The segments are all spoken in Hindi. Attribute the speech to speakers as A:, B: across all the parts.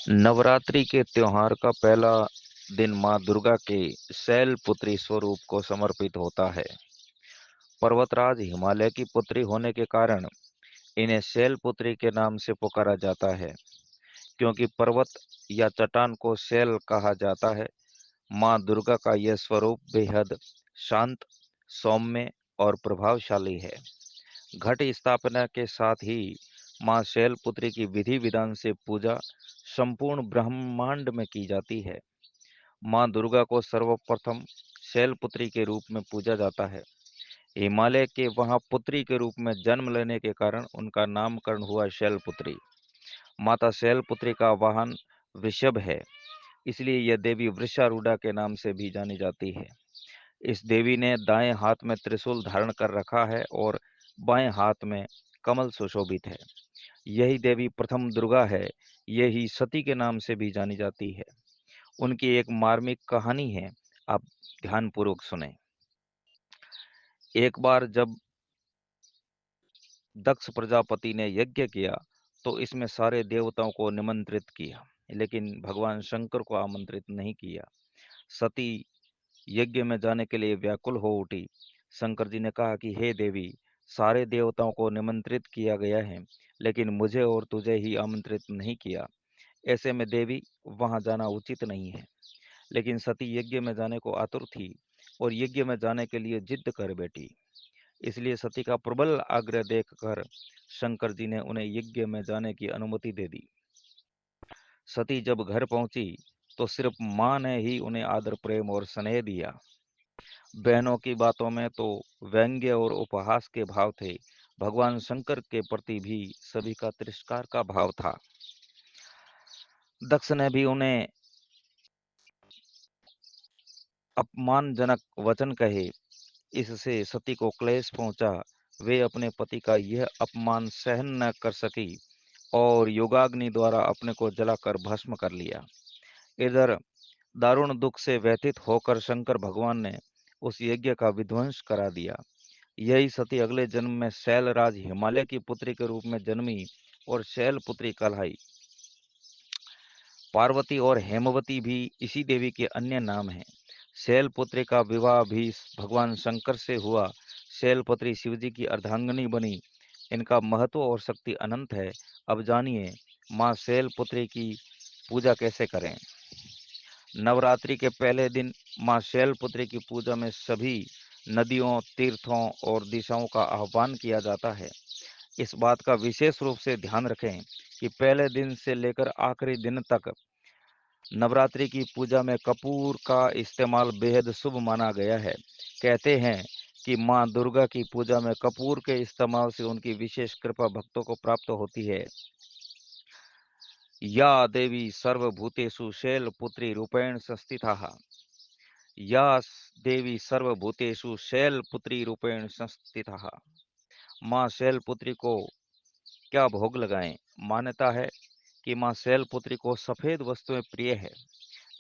A: नवरात्रि के त्योहार का पहला दिन मां दुर्गा के शैलपुत्री स्वरूप को समर्पित होता है। पर्वतराज हिमालय की पुत्री होने के कारण इन्हें शैलपुत्री के नाम से पुकारा जाता है, क्योंकि पर्वत या चट्टान को शैल कहा जाता है। मां दुर्गा का यह स्वरूप बेहद शांत, सौम्य और प्रभावशाली है। घट स्थापना के साथ ही मां शैलपुत्री की विधि विधान से पूजा संपूर्ण ब्रह्मांड में की जाती है। मां दुर्गा को सर्वप्रथम शैलपुत्री के रूप में पूजा जाता है। हिमालय के वहां पुत्री के रूप में जन्म लेने के कारण उनका नामकरण हुआ शैलपुत्री। माता शैलपुत्री का वाहन वृषभ है, इसलिए यह देवी वृषारूढ़ा के नाम से भी जानी जाती है। इस देवी ने दाएं हाथ में त्रिशूल धारण कर रखा है और बाएं हाथ में कमल सुशोभित है। यही देवी प्रथम दुर्गा है। यही सती के नाम से भी जानी जाती है। उनकी एक मार्मिक कहानी है, आप ध्यानपूर्वक सुने। एक बार जब दक्ष प्रजापति ने यज्ञ किया तो इसमें सारे देवताओं को निमंत्रित किया, लेकिन भगवान शंकर को आमंत्रित नहीं किया। सती यज्ञ में जाने के लिए व्याकुल हो उठी। शंकर जी ने कहा कि हे देवी, सारे देवताओं को निमंत्रित किया गया है, लेकिन मुझे और तुझे ही आमंत्रित नहीं किया। ऐसे में देवी, वहां जाना उचित नहीं है। लेकिन सती यज्ञ में जाने को आतुर थी और यज्ञ में जाने के लिए जिद कर बैठी। इसलिए सती का प्रबल आग्रह देखकर शंकर जी ने उन्हें यज्ञ में जाने की अनुमति दे दी। सती जब घर पहुंची तो सिर्फ मां ने ही उन्हें आदर, प्रेम और स्नेह दिया। बहनों की बातों में तो व्यंग्य और उपहास के भाव थे। भगवान शंकर के प्रति भी सभी का तिरस्कार का भाव था। दक्ष ने भी उन्हें अपमानजनक वचन कहे। इससे सती को क्लेश पहुंचा। वे अपने पति का यह अपमान सहन न कर सकी और योगाग्नि द्वारा अपने को जलाकर भस्म कर लिया। इधर दारुण दुख से व्यथित होकर शंकर भगवान ने उस यज्ञ का विध्वंस करा दिया। यही सती अगले जन्म में शैलराज हिमालय की पुत्री के रूप में जन्मी और शैलपुत्री कहलाई। पार्वती और हेमवती भी इसी देवी के अन्य नाम हैं। शैलपुत्री का विवाह भी भगवान शंकर से हुआ। शैलपुत्री शिवजी की अर्धांगिनी बनी। इनका महत्व और शक्ति अनंत है। अब जानिए मां शैलपुत्री की पूजा कैसे करें। नवरात्रि के पहले दिन मां शैलपुत्री की पूजा में सभी नदियों, तीर्थों और दिशाओं का आह्वान किया जाता है। इस बात का विशेष रूप से ध्यान रखें कि पहले दिन से लेकर आखिरी दिन तक नवरात्रि की पूजा में कपूर का इस्तेमाल बेहद शुभ माना गया है। कहते हैं कि मां दुर्गा की पूजा में कपूर के इस्तेमाल से उनकी विशेष कृपा भक्तों को प्राप्त होती है। या देवी सर्वभूतेषु शैलपुत्री रूपेण संस्थिता। या देवी सर्वभूतेषु शैलपुत्री रूपेण संस्थिता। मां शैलपुत्री को क्या भोग लगाएं। मान्यता है कि मां शैलपुत्री को सफेद वस्तुएं प्रिय है।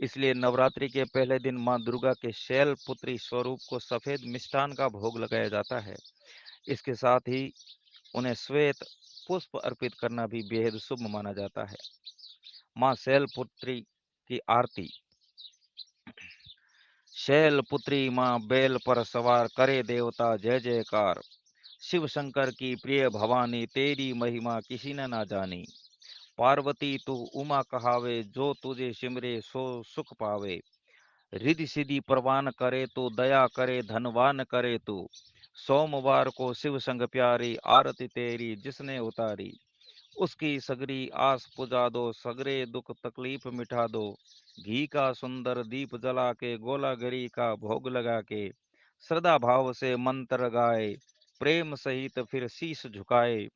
A: इसलिए नवरात्रि के पहले दिन मां दुर्गा के शैलपुत्री स्वरूप को सफेद मिष्ठान का भोग लगाया जाता है। इसके साथ ही उन्हें श्वेत पुष्प अर्पित करना भी बेहद शुभ माना जाता है। मां शैलपुत्री की आरती। शैलपुत्री मां बैल पर सवार, करे देवता जय जयकार। शिव शंकर की प्रिय भवानी, तेरी महिमा किसी ने ना जानी। पार्वती तू उमा कहावे, जो तुझे सिमरे सो सुख पावे। रिद्धि सिद्धि प्रवान करे तो, दया करे धनवान करे तू। सोमवार को शिव संग प्यारी, आरती तेरी जिसने उतारी। उसकी सगरी आस पुजा दो, सगरे दुख तकलीफ मिटा दो। घी का सुंदर दीप जला के, गोलागरी का भोग लगा के, श्रद्धा भाव से मंत्र गाए, प्रेम सहित फिर शीश झुकाए।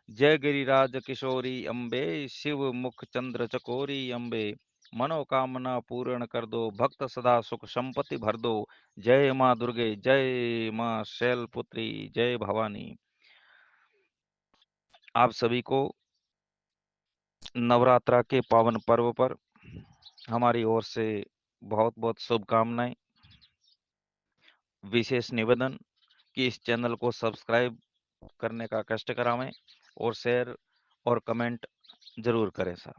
A: जय गिरिराज किशोरी अम्बे, शिव मुख चंद्र चकोरी अम्बे। मनोकामना पूर्ण कर दो, भक्त सदा सुख संपत्ति भर दो। जय माँ दुर्गे, जय माँ शैलपुत्री, जय भवानी। आप सभी को नवरात्रा के पावन पर्व पर हमारी ओर से बहुत बहुत शुभकामनाएं। विशेष निवेदन कि इस चैनल को सब्सक्राइब करने का कष्ट करावें और शेयर और कमेंट जरूर करें साहब।